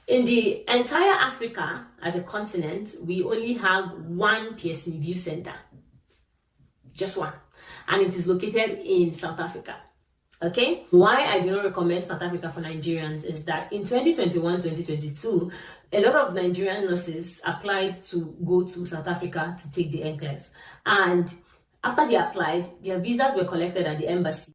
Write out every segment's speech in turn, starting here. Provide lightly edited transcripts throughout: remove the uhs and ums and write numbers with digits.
In the entire Africa as a continent, we only have one Pearson VUE Center. Just one. And it is located in South Africa. Okay, why I do not recommend South Africa for Nigerians is that in 2021-2022, a lot of Nigerian nurses applied to go to South Africa to take the NCLEX, and after they applied, their visas were collected at the embassy.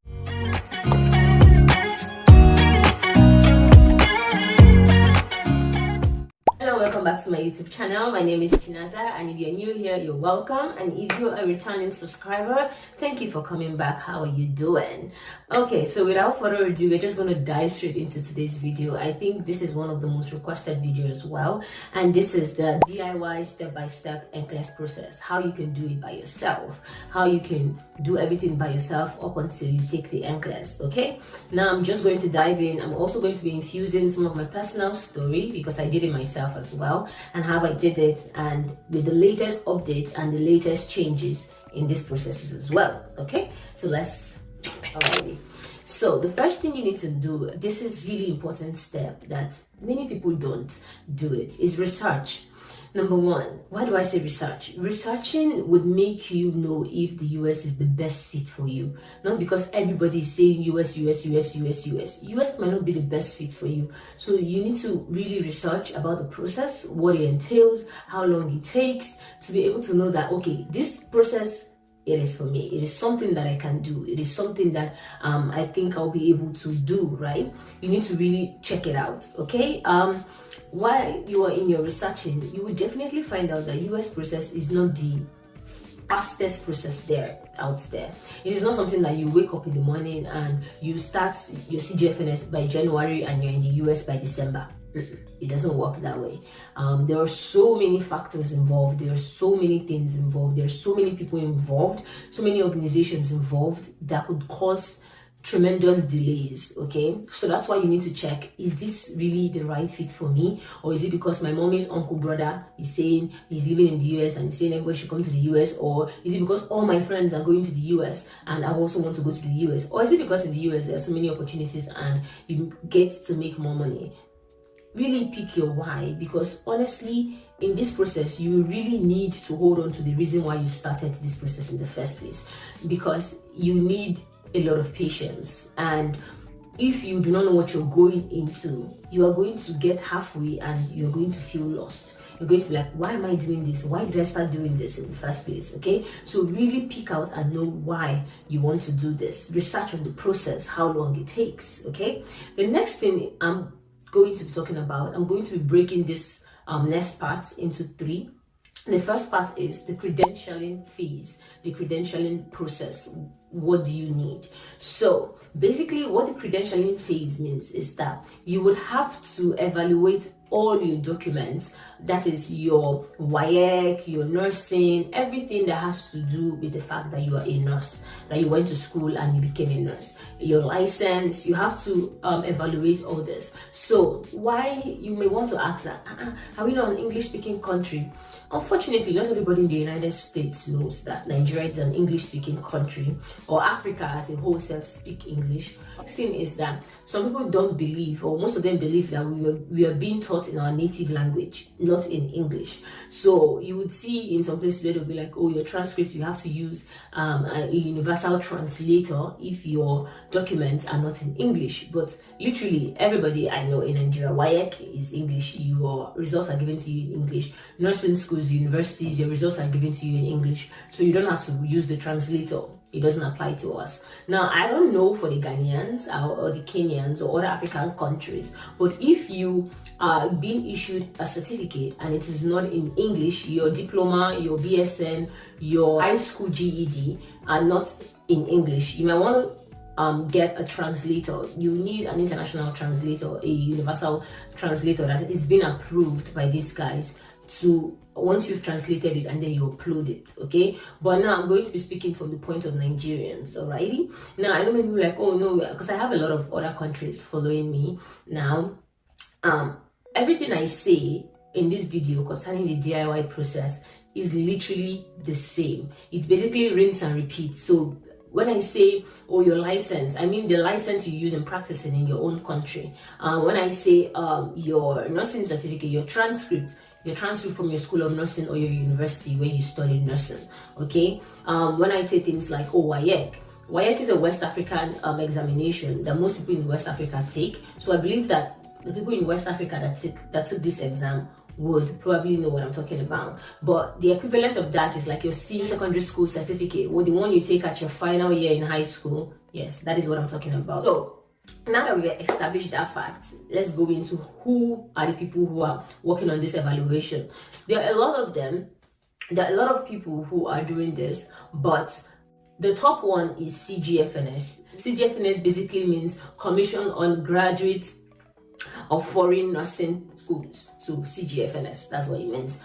Hello, welcome back to my YouTube channel. My name is Chinaza, and if you're new here, you're welcome. And if you're a returning subscriber, thank you for coming back. How are you doing? Okay, so without further ado, we're just going to dive straight into today's video. I think this is one of the most requested videos as well, and this is the DIY step-by-step NCLEX process. How you can do it by yourself, how you can do everything by yourself up until you take the NCLEX. Okay, now I'm just going to dive in. I'm also going to be infusing some of my personal story because I did it myself as well, and how I did it, and with the latest update and the latest changes in these processes as well. Okay, so let's jump in. Alrighty. So the first thing you need to do, this is really important step that many people don't do it, is research. Number one, why do I say research? Researching would make you know if the US is the best fit for you. Not because everybody is saying US might not be the best fit for you. So you need to really research about the process, what it entails, how long it takes, to be able to know that, okay, this process, it is for me. It is something that I can do. It is something that I think I'll be able to do, right? You need to really check it out, okay? While you are in your researching, you will definitely find out that US process is not the fastest process out there. It is not something that you wake up in the morning and you start your CGFNS by January and you're in the US by December. It doesn't work that way. There are so many factors involved. There are so many things involved. There are so many people involved, so many organizations involved that could cause tremendous delays. Okay, so that's why you need to check, is this really the right fit for me, or is it because my mommy's uncle brother is saying he's living in the US and he's saying everybody should come to the US, or is it because all my friends are going to the US and I also want to go to the US, or is it because in the US there are so many opportunities and you get to make more money? Really pick your why, because honestly, in this process, you really need to hold on to the reason why you started this process in the first place, because you need a lot of patience. And if you do not know what you're going into, you are going to get halfway and you're going to feel lost. You're going to be like, why am I doing this? Why did I start doing this in the first place? Okay, so really pick out and know why you want to do this. Research on the process, how long it takes. Okay, the next thing I'm going to be talking about, I'm going to be breaking this next part into three. The first part is the credentialing phase, the credentialing process. What do you need? So basically what the credentialing phase means is that you would have to evaluate all your documents, that is your WAEC, your nursing, everything that has to do with the fact that you are a nurse, that you went to school and you became a nurse, your license. You have to evaluate all this. So why you may want to ask that, are we not an English speaking country? Unfortunately, not everybody in the United States knows that Nigeria is an English speaking country, or Africa as a whole speak English. The thing is that some people don't believe, or most of them believe, that we are being taught in our native language, not in English. So you would see in some places where they'll be like, oh, your transcript, you have to use a universal translator if your documents are not in English. But literally everybody I know in Nigeria, WAEC is English, your results are given to you in English. Nursing schools, universities, your results are given to you in English. So you don't have to use the translator. It doesn't apply to us. Now, I don't know for the Ghanaians or the Kenyans or other African countries, but if you are being issued a certificate and it is not in English, your diploma, your BSN, your high school GED are not in English, you might want to get a translator. You need an international translator, a universal translator that is being approved by these guys, to once you've translated it and then you upload it. Okay, but now I'm going to be speaking from the point of Nigerians. Alrighty, now I know many people are like, oh no, because I have a lot of other countries following me now. Everything I say in this video concerning the DIY process is literally the same. It's basically rinse and repeat. So when I say, oh, your license, I mean the license you use in practicing in your own country. When I say your nursing certificate, your transcript from your school of nursing or your university where you studied nursing, okay? When I say things like, oh, WAEC is a West African examination that most people in West Africa take. So I believe that the people in West Africa that took this exam would probably know what I'm talking about. But the equivalent of that is like your senior secondary school certificate, or the one you take at your final year in high school. Yes, that is what I'm talking about. So now that we've established that fact, let's go into who are the people who are working on this evaluation. There are a lot of them. There are a lot of people who are doing this, but the top one is CGFNS. CGFNS basically means Commission on Graduate of Foreign Nursing Schools. So CGFNS, that's what it means.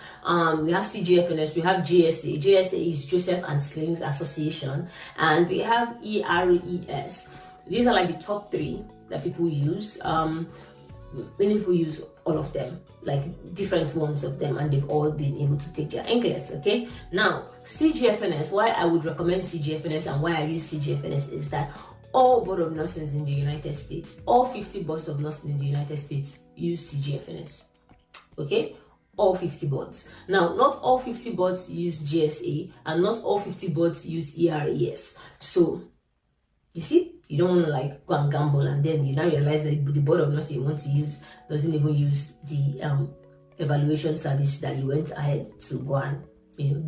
We have CGFNS, we have JSA. JSA is Joseph and Slings Association, and we have ERES. These are like the top three that people use. Many people use all of them, like different ones of them, and they've all been able to take their NCLEX, okay? Now, CGFNS, why I would recommend CGFNS and why I use CGFNS is that all board of nursing in the United States, all 50 boards of nursing in the United States use CGFNS, okay? All 50 boards. Now, not all 50 boards use GSA, and not all 50 boards use ERES. So, you see, you don't want to like go and gamble and then you now realize that the board of nursing you want to use doesn't even use the evaluation service that you went ahead to go and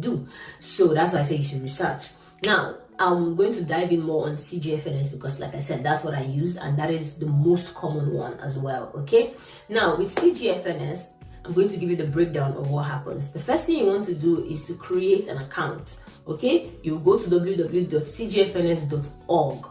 do. So that's why I say you should research. Now, I'm going to dive in more on CGFNS because, like I said, that's what I use, and that is the most common one as well, okay? Now, with CGFNS, I'm going to give you the breakdown of what happens. The first thing you want to do is to create an account, okay? You go to www.cgfns.org,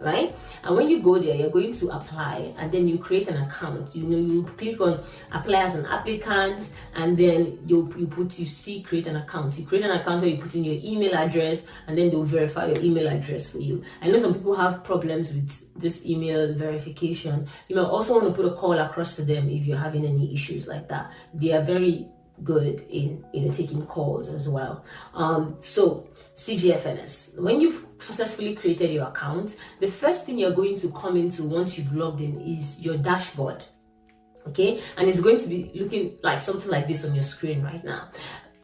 right? And when you go there, you're going to apply, and then you create an account. You click on apply as an applicant, and then you see create an account. You create an account where you put in your email address, and then they'll verify your email address for you. I know some people have problems with this email verification. You may also want to put a call across to them if you're having any issues like that. They are very good in taking calls as well. So CGFNS, when you've successfully created your account, the first thing you're going to come into once you've logged in is your dashboard, okay? And it's going to be looking like something like this on your screen right now.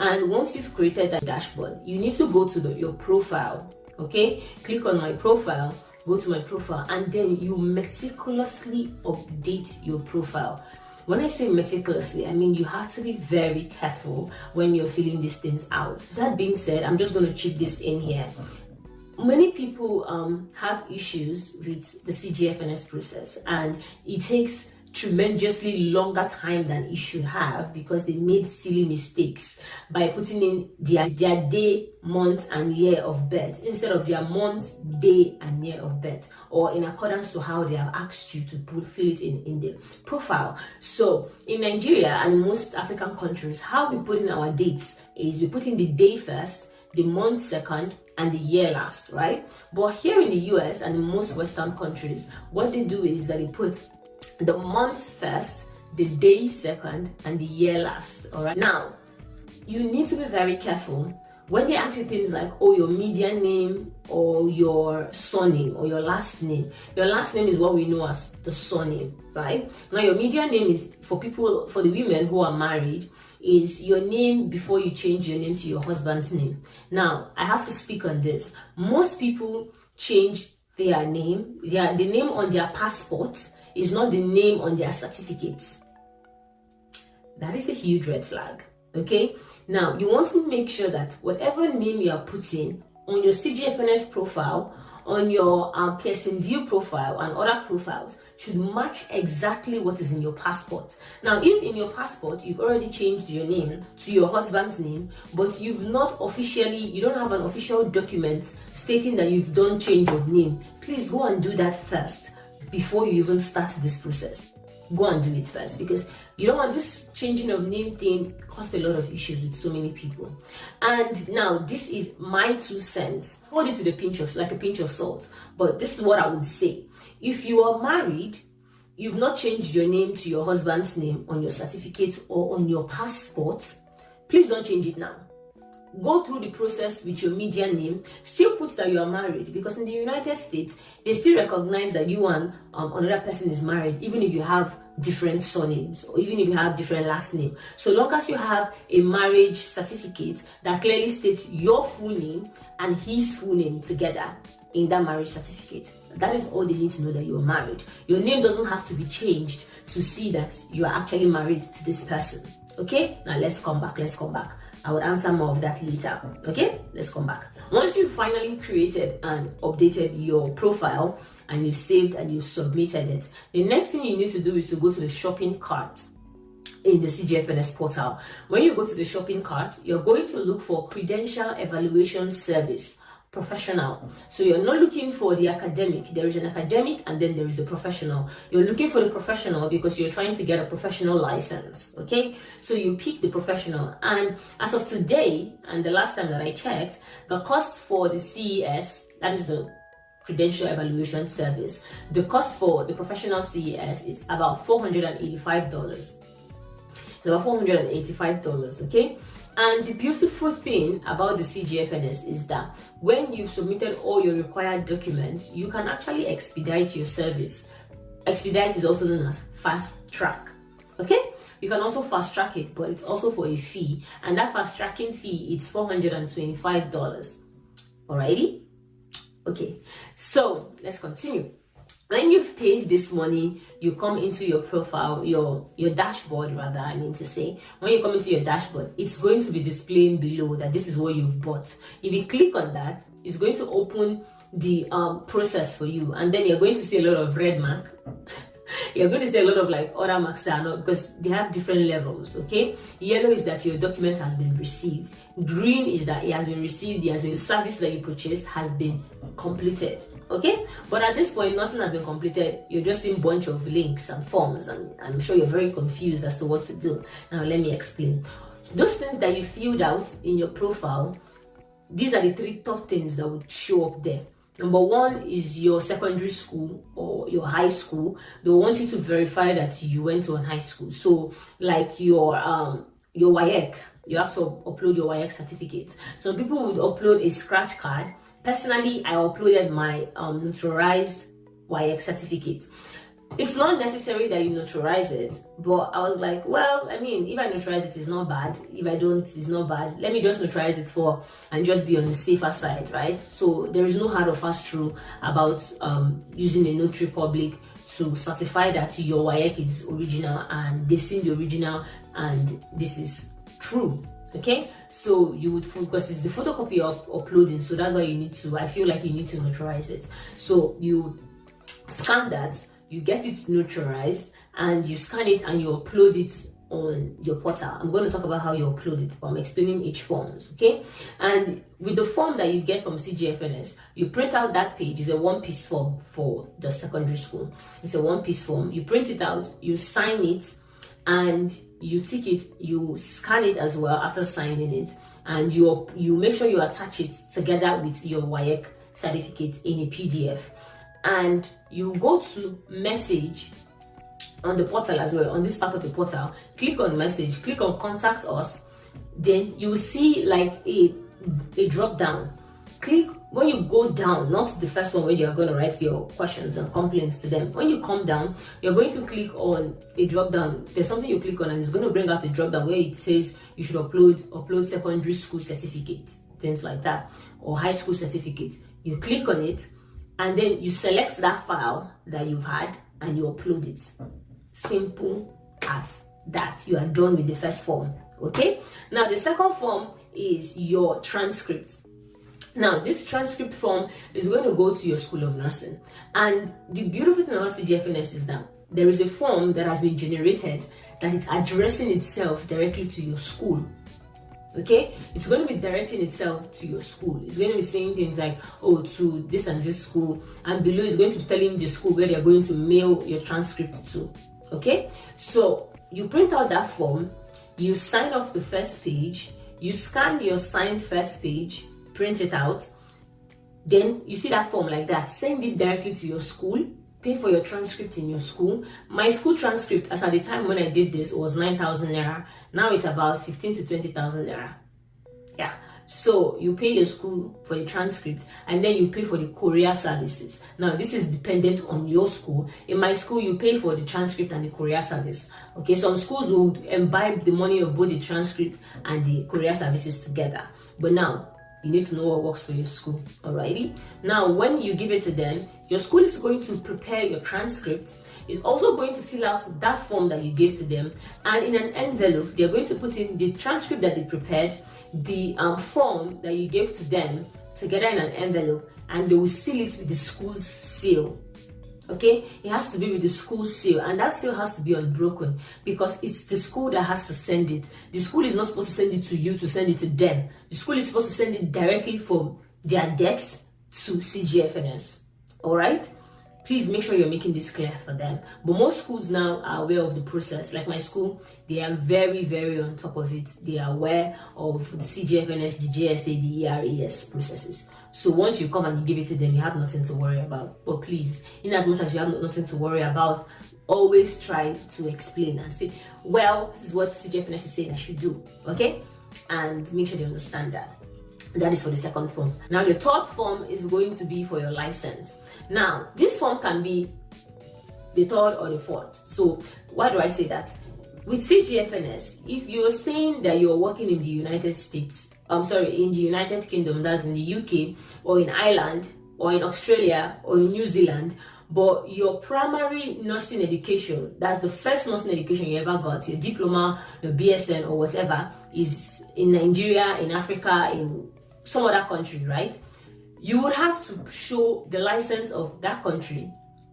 And once you've created that dashboard, you need to go to your profile, okay? Click on my profile, go to my profile, and then you meticulously update your profile. When I say meticulously, I mean you have to be very careful when you're filling these things out. That being said, I'm just going to chip this in here. Many people have issues with the CGFNS process, and it takes tremendously longer time than it should have because they made silly mistakes by putting in their day, month, and year of birth instead of their month, day, and year of birth, or in accordance to how they have asked you to fill it in the profile. So in Nigeria and most African countries, how we put in our dates is we put in the day first, the month second, and the year last, right? But here in the US and in most Western countries, what they do is that they put the month first, the day second, and the year last. All right. Now, you need to be very careful when they ask you things like, oh, your middle name or your surname or your last name. Your last name is what we know as the surname, right? Now, your middle name is for the women who are married, is your name before you change your name to your husband's name. Now, I have to speak on this. Most people change their name, the name on their passport is not the name on their certificates. That is a huge red flag, okay? Now, you want to make sure that whatever name you are putting on your CGFNS profile, on your Pearson VUE profile and other profiles should match exactly what is in your passport. Now, if in your passport you've already changed your name to your husband's name, but you don't have an official document stating that you've done change of name, please go and do that first before you even start this process. Go and do it first, because you don't want this changing of name thing cause a lot of issues with so many people. And now this is my 2 cents. Hold it with a pinch of salt. But this is what I would say. If you are married, you've not changed your name to your husband's name on your certificate or on your passport, please don't change it now. go through the process with your Midian name, still put that you are married, because in the United States, they still recognize that you and another person is married, even if you have different surnames or even if you have different last name. So long as you have a marriage certificate that clearly states your full name and his full name together in that marriage certificate, that is all they need to know that you are married. Your name doesn't have to be changed to see that you are actually married to this person. Okay, now let's come back. I will answer more of that later. Okay, let's come back. Once you finally created and updated your profile and you saved and you submitted it, the next thing you need to do is to go to the shopping cart in the CGFNS portal. When you go to the shopping cart, you're going to look for Credential Evaluation Service Professional. So you're not looking for the academic. There is an academic and then there is a professional. You're looking for the professional because you're trying to get a professional license. Okay, so you pick the professional, and as of today and the last time that I checked, the cost for the CES, that is the Credential Evaluation Service, the cost for the professional CES is about $485. It's about $485. Okay. And the beautiful thing about the CGFNS is that when you've submitted all your required documents, you can actually expedite your service. Expedite is also known as fast track. Okay? You can also fast track it, but it's also for a fee. And that fast tracking fee is $425. Alrighty? Okay. So let's continue. When you've paid this money, you come into your profile, your dashboard rather, I mean to say. When you come into your dashboard, it's going to be displaying below that this is what you've bought. If you click on that, it's going to open the process for you, and then you're going to see a lot of red mark. You're going to see a lot of like other marks that are not, because they have different levels. Okay, yellow is that your document has been received. Green is that it has been received, the service that you purchased has been completed. Okay, but at this point nothing has been completed. You're just in a bunch of links and forms, and I'm sure you're very confused as to what to do. Now let me explain. Those things that you filled out in your profile, these are the three top things that would show up there. Number one is your secondary school or your high school. They want you to verify that you went to a high school. So like your WAEC, you have to upload your WAEC certificate. So people would upload a scratch card. Personally, I uploaded my notarized WAEC certificate. It's not necessary that you notarize it, but I was like, well, I mean, if I notarize it, it's not bad. If I don't, it's not bad. Let me just notarize it and just be on the safer side, right? So there is no hard or fast rule about using a notary public to certify that your WAEC is original and they've seen the original and this is true. Okay, so you would, because it's the photocopy of uploading, so that's why you need to, I feel like you need to notarize it. So you scan that, you get it notarized, and you scan it and you upload it on your portal. I'm going to talk about how you upload it, but I'm explaining each forms. Okay, and with the form that you get from CGFNS, you print out that page. It's a one-piece form for the secondary school. It's a one-piece form. You print it out, you sign it, and you tick it, you scan it as well after signing it, and you make sure you attach it together with your WAEC certificate in a PDF. And you go to message on the portal as well, on this part of the portal. Click on message, click on contact us, then you see like a drop down. Click when you go down, not the first one where you're going to write your questions and complaints to them. When you come down, you're going to click on a drop down. There's something you click on and it's going to bring out a drop down where it says you should upload secondary school certificate, things like that, or high school certificate. You click on it and then you select that file that you've had and you upload it. Simple as that. You are done with the first form. Okay, now the second form is your transcript. Now, this transcript form is going to go to your School of Nursing. And the beautiful thing about CGFNS is that there is a form that has been generated that is addressing itself directly to your school. Okay? It's going to be directing itself to your school. It's going to be saying things like, oh, to this and this school. And below it's going to be telling the school where they're going to mail your transcript to. Okay? So, you print out that form, you sign off the first page, you scan your signed first page, print it out, then you see that form like that, send it directly to your school, pay for your transcript in your school. My school transcript, as at the time when I did this, was 9,000 naira. Now it's about 15 to 20,000 naira. Yeah, So you pay the school for the transcript, and then you pay for the courier services. Now this is dependent on your school. In my school, you pay for the transcript and the courier service. Okay, some schools would imbibe the money of both the transcript and the courier services together. But now you need to know what works for your school. Alrighty. Now, when you give it to them, your school is going to prepare your transcript. It's also going to fill out that form that you gave to them, and in an envelope, they're going to put in the transcript that they prepared, the form that you gave to them together in an envelope, and they will seal it with the school's seal. Okay, it has to be with the school seal, and that seal has to be unbroken because it's the school that has to send it. The school is not supposed to send it to you to send it to them. The school is supposed to send it directly from their decks to CGFNS. All right, please make sure you're making this clear for them. But most schools now are aware of the process. Like my school, they are very, very on top of it. They are aware of the CGFNS, the JSA, the ERAS processes. So once you come and you give it to them, you have nothing to worry about. But please, in as much as you have nothing to worry about, always try to explain and say, well, this is what CGFNS is saying I should do, okay? And make sure they understand that. That is for the second form. Now, the third form is going to be for your license. Now, this form can be the third or the fourth. So why do I say that? With CGFNS, if you're saying that you're working in the United States, in the United Kingdom, that's in the UK, or in Ireland, or in Australia, or in New Zealand, but your primary nursing education, that's the first nursing education you ever got, your diploma, your BSN, or whatever, is in Nigeria, in Africa, in some other country, right? You would have to show the license of that country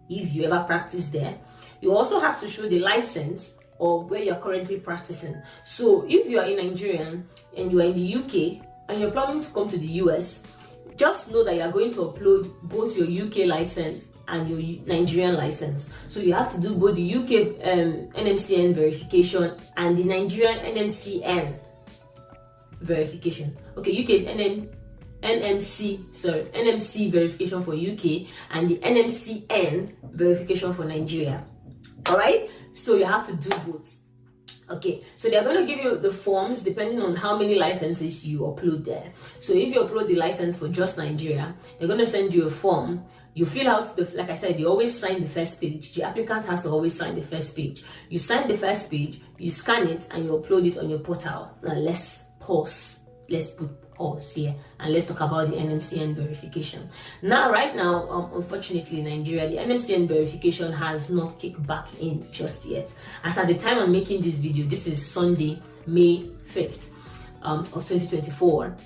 if you ever practice there. You also have to show the license of where you're currently practicing. So if you are in Nigeria and you are in the UK and you're planning to come to the US, just know that you're going to upload both your UK license and your Nigerian license. So you have to do both the UK NMCN verification and the Nigerian NMCN verification. Okay, UK is NMC verification for UK and the NMCN verification for Nigeria. All right, so you have to do both. Okay, so they're going to give you the forms depending on how many licenses you upload there. So if you upload the license for just Nigeria, they're going to send you a form. You fill out like I said, they always sign the first page. The applicant has to always sign the first page. You sign the first page, you scan it, and you upload it on your portal. Now let's pause. Let's put pause here and let's talk about the NMCN verification. Now, right now, unfortunately, in Nigeria, the NMCN verification has not kicked back in just yet. As at the time I'm making this video, this is Sunday, May 5th of 2024.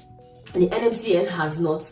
And the NMCN has not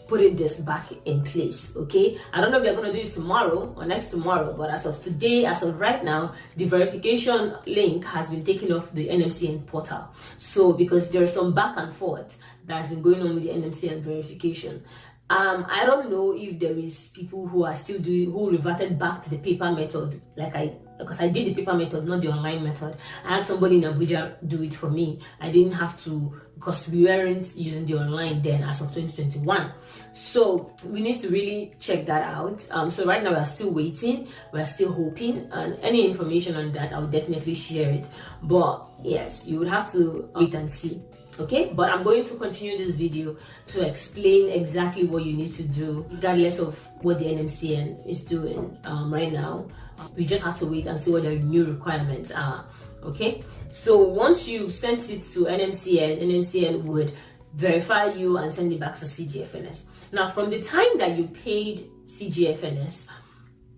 putting this back in place. Okay, I don't know if they're going to do it tomorrow or next tomorrow, but as of today, as of right now, the verification link has been taken off the NMCN portal. So because there's some back and forth that's been going on with the NMCN verification, I don't know if there is people who are still who reverted back to the paper method, because I did the paper method, not the online method. I had somebody in Abuja do it for me. I didn't have to, because we weren't using the online then as of 2021. So we need to really check that out. So right now we're still waiting, we're still hoping, and any information on that, I'll definitely share it. But yes, you would have to wait and see. Okay, but I'm going to continue this video to explain exactly what you need to do regardless of what the NMCN is doing right now. We just have to wait and see what the new requirements are. Okay, so once you sent it to NMCN would verify you and send it back to CGFNS. Now, from the time that you paid CGFNS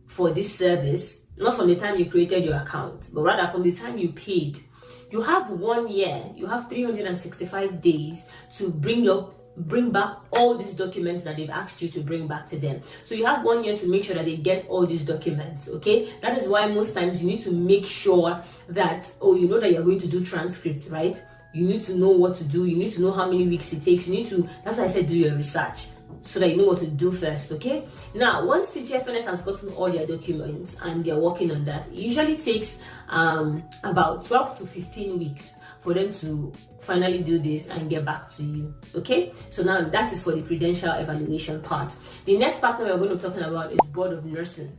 for this service, not from the time you created your account, but rather from the time you paid, you have 1 year, you have 365 days to bring back all these documents that they've asked you to bring back to them. So you have 1 year to make sure that they get all these documents. Okay, that is why most times you need to make sure that, you know that you're going to do transcript, right? You need to know what to do, you need to know how many weeks it takes, that's why I said do your research, so that you know what to do first. Okay, now once CGFNS has gotten all their documents and they're working on that, it usually takes about 12 to 15 weeks for them to finally do this and get back to you. Okay, so now that is for the credential evaluation part. The next partner we're going to be talking about is Board of Nursing.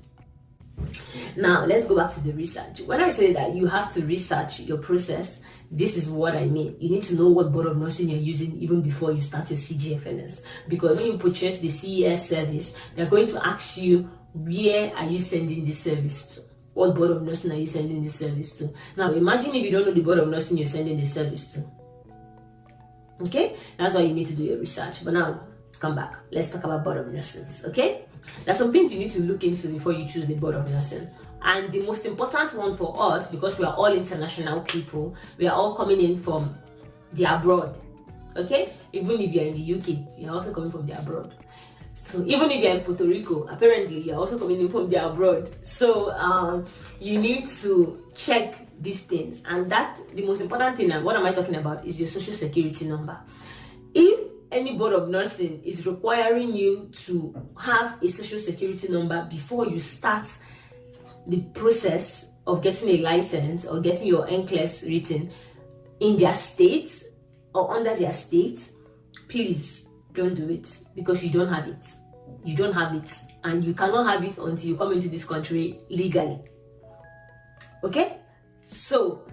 Now, let's go back to the research. When I say that you have to research your process, this is what I mean. You need to know what board of nursing you're using even before you start your CGFNS. Because when you purchase the CES service, they're going to ask you, where are you sending this service to? What board of nursing are you sending this service to? Now, imagine if you don't know the board of nursing you're sending the service to. Okay? That's why you need to do your research. But now, come back. Let's talk about board of nursing. Okay? There's some things you need to look into before you choose the board of nursing. And the most important one for us, because we are all international people, we are all coming in from the abroad. Okay? Even if you're in the UK, you're also coming from the abroad. So even if you're in Puerto Rico, apparently you're also coming in from the abroad. So you need to check these things. And that, the most important thing, and what am I talking about, is your social security number. If any board of nursing is requiring you to have a social security number before you start the process of getting a license or getting your NCLEX written in their state or under their state, please don't do it, because you don't have it. You don't have it, and you cannot have it until you come into this country legally. Okay? So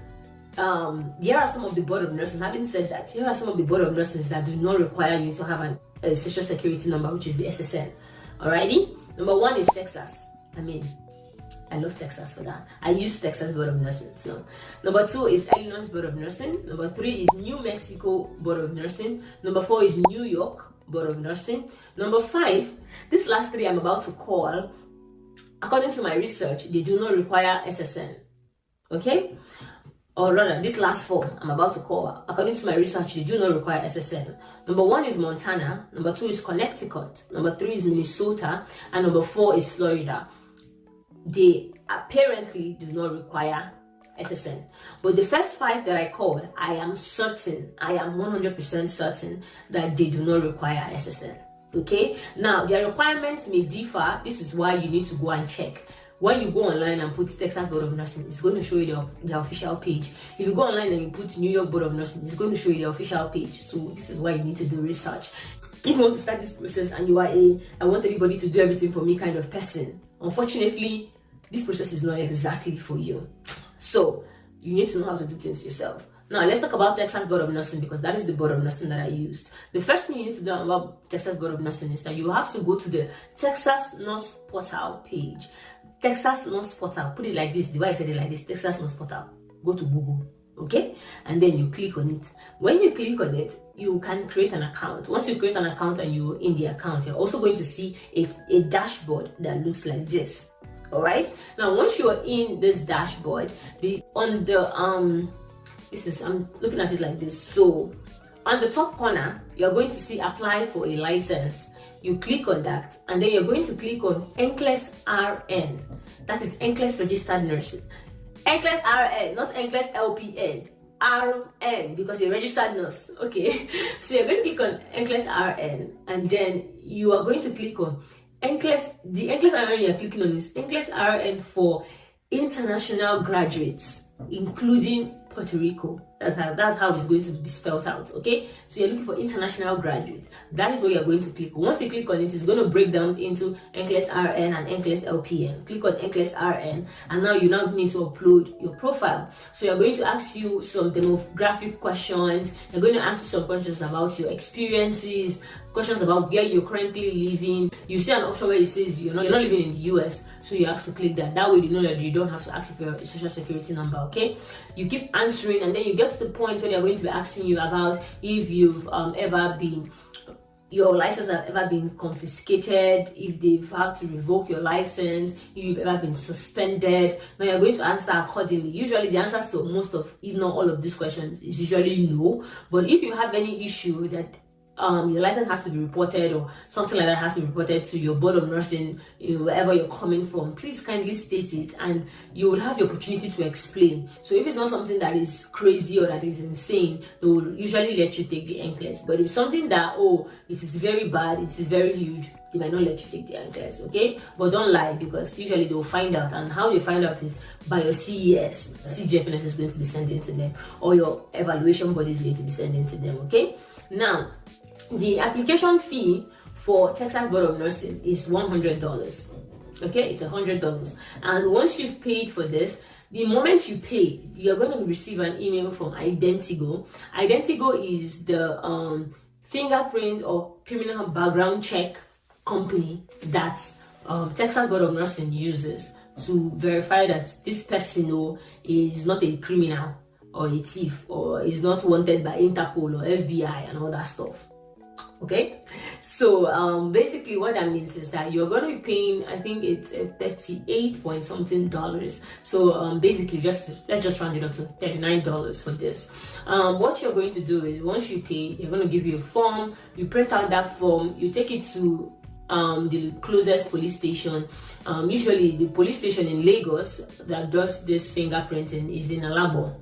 here are some of the board of nurses. Having said that, here are some of the board of nurses that do not require you to have a social security number, which is the SSN. Alrighty? Number one is Texas. I love Texas for that. I use Texas Board of Nursing. So, number 2 is Illinois Board of Nursing. Number 3 is New Mexico Board of Nursing. Number 4 is New York Board of Nursing. Number 5, these last 3 I'm about to call, according to my research, they do not require SSN. Okay? Or rather, these last 4 I'm about to call, according to my research, they do not require SSN. Number 1 is Montana. Number 2 is Connecticut. Number 3 is Minnesota. And number 4 is Florida. They apparently do not require SSN. But the first 5 that I called, I am 100% certain that they do not require SSN. Okay? Now, their requirements may differ. This is why you need to go and check. When you go online and put Texas Board of Nursing, it's going to show you the official page. If you go online and you put New York Board of Nursing, it's going to show you the official page. So this is why you need to do research. If you want to start this process and you are I want everybody to do everything for me kind of person, unfortunately, this process is not exactly for you. So you need to know how to do things yourself. Now let's talk about Texas Board of Nursing, because that is the Board of Nursing that I used. The first thing you need to do about Texas Board of Nursing is that you have to go to the Texas Nurse Portal page. Texas Nurse Portal, put it like this, the way I said it like this, Texas Nurse Portal. Go to Google, okay? And then you click on it. When you click on it, you can create an account. Once you create an account and you're in the account, you're also going to see a dashboard that looks like this. All right. Now, once you are in this dashboard, I'm looking at it like this. So, on the top corner, you're going to see apply for a license. You click on that, and then you're going to click on NCLEX RN. That is NCLEX Registered Nursing. NCLEX RN, not NCLEX LPN. RN, because you're a registered nurse. Okay. So you're going to click on NCLEX RN, and then you are going to click on NCLEX. The NCLEX RN you're clicking on is NCLEX RN for international graduates, including Puerto Rico. That's how it's going to be spelled out. Okay, so you're looking for international graduates. That is what you're going to click on. Once you click on it, it's going to break down into NCLEX RN and NCLEX LPN. Click on NCLEX RN, and now you need to upload your profile. So you're going to ask you some demographic questions. They're going to ask you some questions about your experiences, questions about where you're currently living. You see an option where it says you're not living in the US, so you have to click that. That way you know that you don't have to ask for your social security number. Okay, you keep answering, and then you get to the point where they're going to be asking you about if you've your license has ever been confiscated, if they've had to revoke your license, if you've ever been suspended. Now you're going to answer accordingly. Usually the answers to most of, if not all of these questions, is usually no. But if you have any issue that your license has to be reported, or something like that has to be reported to your board of nursing, wherever you're coming from, please kindly state it, and you will have the opportunity to explain. So if it's not something that is crazy or that is insane, they will usually let you take the NCLEX. But if it's something that, it is very bad, it is very huge, they might not let you take the NCLEX. Okay, but don't lie, because usually they will find out, and how they find out is by your CES. CGFNS is going to be sending to them, or your evaluation body is going to be sending to them. Okay, now the application fee for Texas Board of Nursing is $100. Okay, it's $100. And once you've paid for this, the moment you pay, you're going to receive an email from Identigo. Identigo is the fingerprint or criminal background check company that Texas Board of Nursing uses to verify that this person is not a criminal or a thief or is not wanted by Interpol or FBI and all that stuff. Okay, so basically what that means is that you're going to be paying, I think it's $38 point something. So basically let's just round it up to $39 for this. What you're going to do is, once you pay, you're going to give you a form. You print out that form, you take it to the closest police station. Usually the police station in Lagos that does this fingerprinting is in Alabo.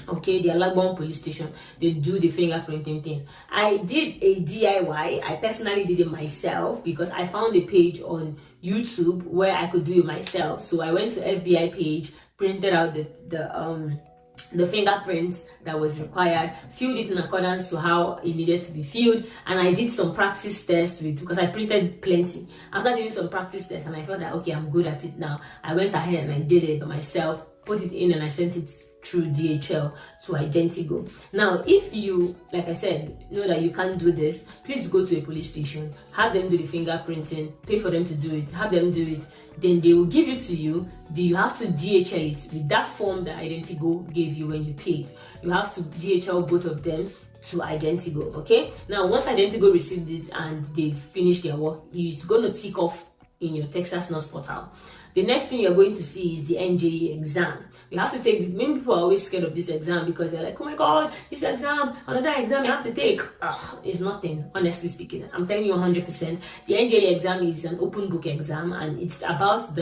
Okay, the Alagbon police station, they do the fingerprinting thing. I did a DIY. I personally did it myself because I found a page on YouTube where I could do it myself. So I went to FBI page, printed out the fingerprints that was required, filled it in accordance to how it needed to be filled, and I did some practice tests with, because I printed plenty. After doing some practice tests and I felt that okay, I'm good at it now, I went ahead and I did it by myself, put it in, and I sent it through DHL to Identigo. Now, if you, like I said, know that you can't do this, please go to a police station, have them do the fingerprinting, pay for them to do it, have them do it, then they will give it to you. You have to DHL it with that form that Identigo gave you when you paid. You have to DHL both of them to Identigo. Okay, now once Identigo received it and they finished their work, it's going to tick off in your Texas Nurse portal. The next thing you're going to see is the NJE exam. You have to take this. Many people are always scared of this exam because they're like, oh my god, this exam, another exam you have to take. It's nothing, honestly speaking. I'm telling you 100%. The NJE exam is an open book exam, and it's about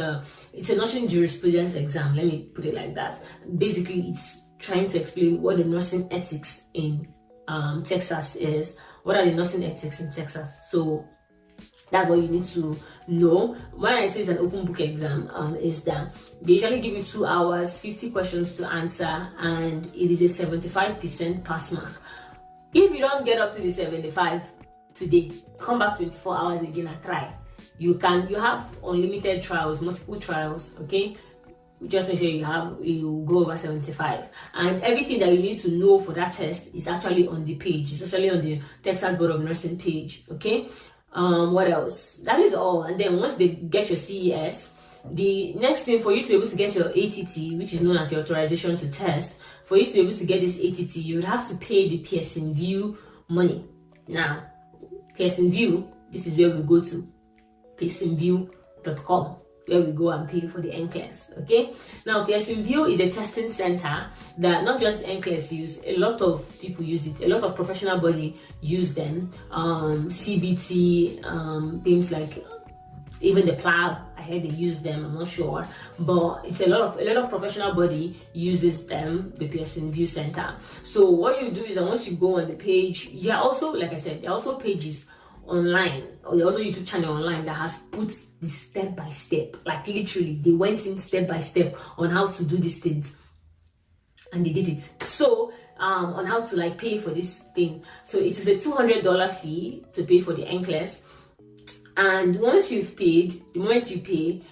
it's a nursing jurisprudence exam. Let me put it like that. Basically, it's trying to explain what the nursing ethics in Texas is. What are the nursing ethics in Texas? So that's what you need to know. When I say it's an open book exam, is that they usually give you 2 hours, 50 questions to answer, and it is a 75% pass mark. If you don't get up to the 75 today, come back 24 hours again and try. You have unlimited trials, multiple trials. Okay, just make sure you go over 75, and everything that you need to know for that test is actually on the page. It's actually on the Texas Board of Nursing page. Okay. What else? That is all. And then once they get your CES, the next thing for you to be able to get your ATT, which is known as your authorization to test, for you to be able to get this ATT, you would have to pay the Pearson VUE money. Now, Pearson VUE, this is where we go to, pearsonview.com, where we go and pay for the NCLEX. Okay, now Pearson VUE is a testing center that not just NCLEX use, a lot of people use it, a lot of professional body use them, CBT, things like even the PLAB, I heard they use them, I'm not sure, but it's a lot of professional body uses them, the Pearson VUE Center. So what you do is that once you go on the page, also, like I said, there are also pages online, or there's also YouTube channel online that has put the step by step, like literally they went in step by step on how to do these things, and they did it. So on how to like pay for this thing. So it is a $200 fee to pay for the NCLEX, and once you've paid, the moment you pay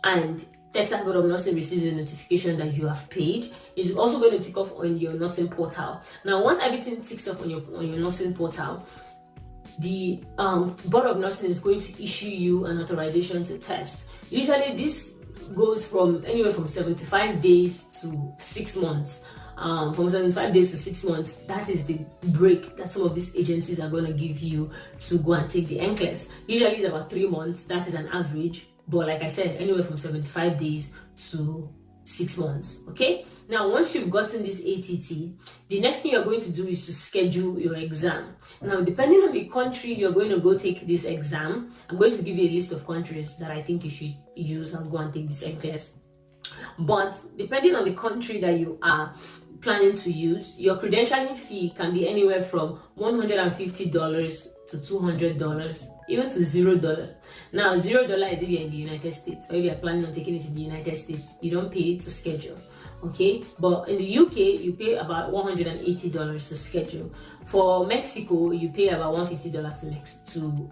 and Texas Board of Nursing receives a notification that you have paid, it's also going to tick off on your nursing portal. Now once everything ticks off on your nursing portal, the Board of Nursing is going to issue you an authorization to test. Usually this goes from anywhere from 75 days to 6 months. From 75 days to 6 months, that is the break that some of these agencies are going to give you to go and take the NCLEX. Usually it's about 3 months, that is an average, but like I said, anywhere from 75 days to 6 months. Okay, now once you've gotten this ATT, the next thing you're going to do is to schedule your exam. Now depending on the country you're going to go take this exam, I'm going to give you a list of countries that I think you should use and go and take this NCLEX. But depending on the country that you are planning to use, your credentialing fee can be anywhere from $150 to $200, even to $0. Now $0 is if you're in the United States, or if you're planning on taking it in the United States, you don't pay to schedule. Okay, but in the UK you pay about $180 to schedule. For Mexico you pay about $150 to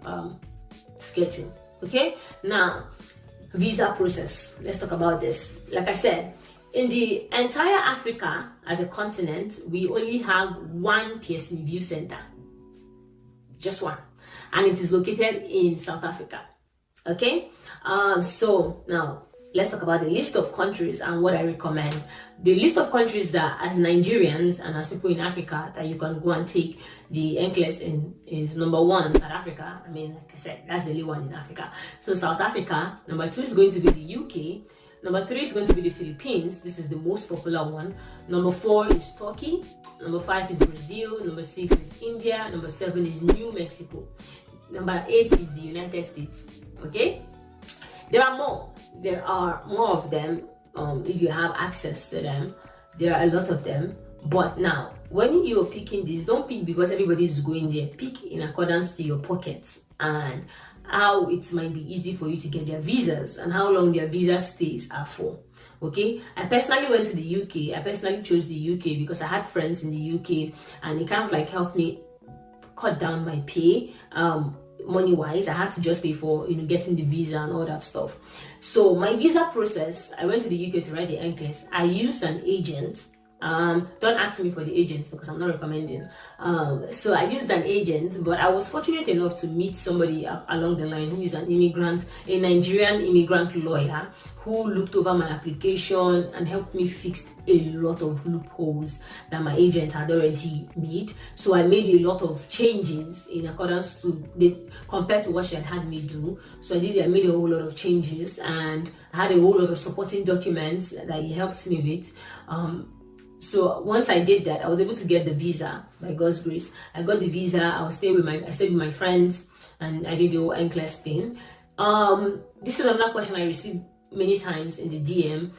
schedule. Okay, now visa process. Let's talk about this. Like I said, in the entire Africa as a continent, we only have one Pearson View Center. Just one. And it is located in South Africa. Okay? So now let's talk about the list of countries and what I recommend. The list of countries that as Nigerians and as people in Africa that you can go and take the NCLEX in is number 1, South Africa. I mean, like I said, that's the only one in Africa. So South Africa. Number 2 is going to be the UK. Number 3 is going to be the Philippines. This is the most popular one. Number 4 is Turkey. Number 5 is Brazil. Number 6 is India. Number 7 is New Mexico. Number 8 is the United States. Okay? There are more. There are more of them. If you have access to them, there are a lot of them. But now, when you're picking this, don't pick because everybody is going there. Pick in accordance to your pockets and how it might be easy for you to get their visas and how long their visa stays are for. Okay, I personally went to the UK. I personally chose the UK because I had friends in the UK, and it kind of like helped me cut down my pay. Money wise, I had to just pay for getting the visa and all that stuff. So my visa process, I went to the UK to write the NCLEX. I used an agent. Don't ask me for the agent because I'm not recommending. So I used an agent, but I was fortunate enough to meet somebody along the line who is an immigrant, a Nigerian immigrant lawyer who looked over my application and helped me fix a lot of loopholes that my agent had already made. So I made a lot of changes in accordance to compared to what she had me do. So I made a whole lot of changes, and I had a whole lot of supporting documents that he helped me with. So once I did that, I was able to get the visa by God's grace. I got the visa. I stayed with my friends, and I did the whole NCLEX thing. This is another question I received many times in the DM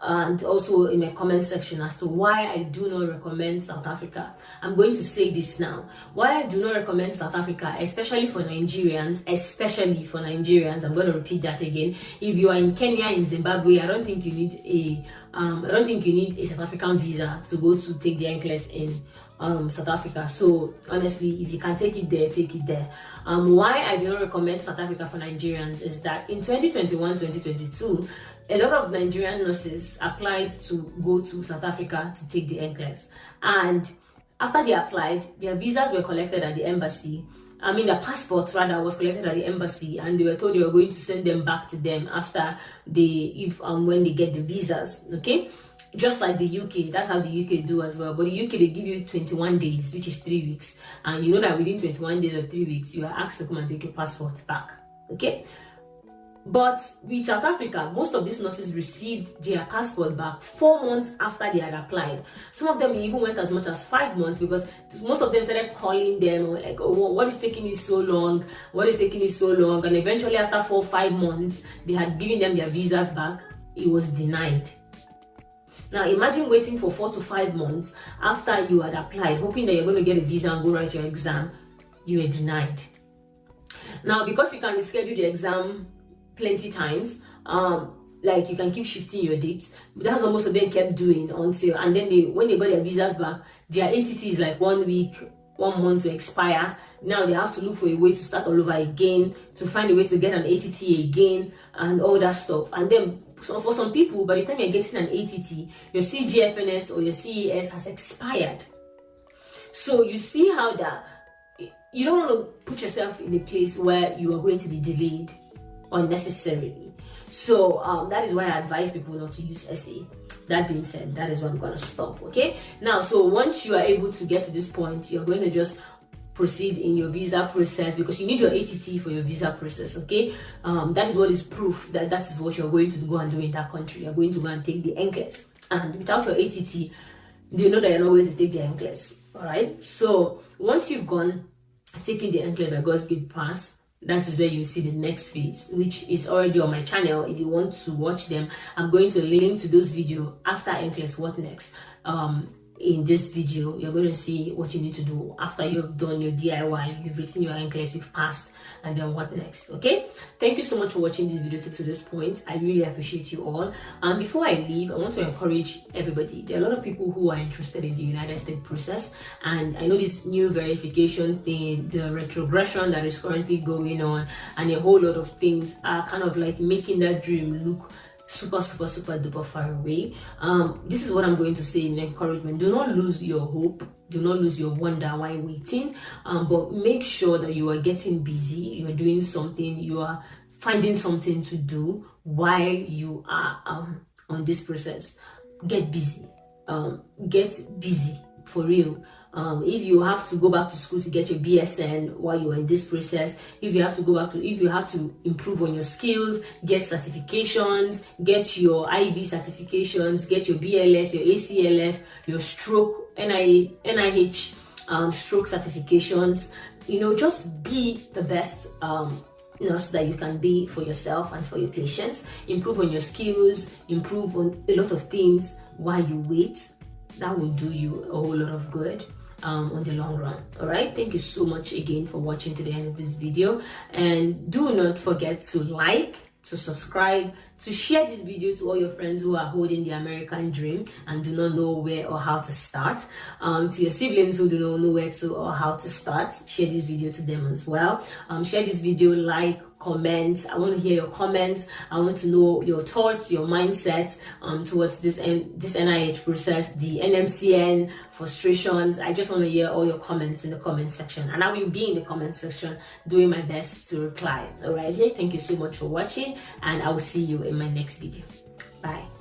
and also in my comment section as to why I do not recommend South Africa. I'm going to say this now. Why I do not recommend South Africa, especially for Nigerians, I'm going to repeat that again. If you are in Kenya, in Zimbabwe, I don't think you need a South African visa to go to take the NCLEX in South Africa. So honestly, if you can take it there, take it there. Why I do not recommend South Africa for Nigerians is that in 2021-2022, a lot of Nigerian nurses applied to go to South Africa to take the NCLEX, and after they applied, their visas were collected at the embassy. I mean, their passports rather was collected at the embassy, and they were told they were going to send them back to them after when they get the visas. Okay, just like the UK, that's how the UK do as well. But the UK, they give you 21 days, which is 3 weeks, and you know that within 21 days or 3 weeks, you are asked to come and take your passport back. Okay. But with South Africa, most of these nurses received their passport back 4 months after they had applied. Some of them even went as much as 5 months because most of them started calling them like, oh, what is taking it so long? What is taking it so long? And eventually after 4 or 5 months, they had given them their visas back. It was denied. Now imagine waiting for 4 to 5 months after you had applied, hoping that you're going to get a visa and go write your exam. You were denied. Now, because you can reschedule the exam plenty times, like you can keep shifting your dates, but that's what most of them kept doing until, and then when they got their visas back, their ATT is like 1 week, 1 month to expire. Now they have to look for a way to start all over again, to find a way to get an ATT again and all that stuff. And then for some people, by the time you're getting an ATT, your CGFNS or your CES has expired. So you see how that you don't want to put yourself in a place where you are going to be delayed unnecessarily. So that is why I advise people not to use SA. That being said, that is where I'm gonna stop. Okay, now, so once you are able to get to this point, you're going to just proceed in your visa process, because you need your ATT for your visa process. Okay, that is what is proof that that is what you're going to go and do in that country. You're going to go and take the NCLEX, and without your ATT, they know that you're not going to take the NCLEX. All right, so once you've gone taking the NCLEX by God's Gate Pass, that is where you see the next phase, which is already on my channel. If you want to watch them, I'm going to link to those videos after NCLEX What Next. in this video, you're going to see what you need to do after you've done your DIY, you've written your NCLEX, you've passed, and then what next. Okay, thank you so much for watching this video to this point. I really appreciate you all. And before I leave, I want to encourage everybody. There are a lot of people who are interested in the United States process, and I know this new verification thing, the retrogression that is currently going on, and a whole lot of things are kind of like making that dream look super duper far away. This is what I'm going to say in encouragement. Do not lose your hope, do not lose your wonder while waiting, but make sure that you are getting busy, you are doing something, you are finding something to do while you are on this process. Get busy, for real. If you have to go back to school to get your BSN while you're in this process, if you have to improve on your skills, get certifications, get your IB certifications, get your BLS, your ACLS, your stroke, NIH stroke certifications, just be the best nurse that you can be for yourself and for your patients. Improve on your skills, improve on a lot of things while you wait. That will do you a whole lot of good on the long run. All right, thank you so much again for watching to the end of this video, and do not forget to like, to subscribe, to share this video to all your friends who are holding the American dream and do not know where or how to start. To your siblings who do not know where to or how to start, share this video to them as well. Share this video, like, comment. I want to hear your comments. I want to know your thoughts, your mindset towards this NIH process, the NMCN frustrations. I just want to hear all your comments in the comment section, and I will be in the comment section doing my best to reply. All right, thank you so much for watching, and I will see you in my next video. Bye.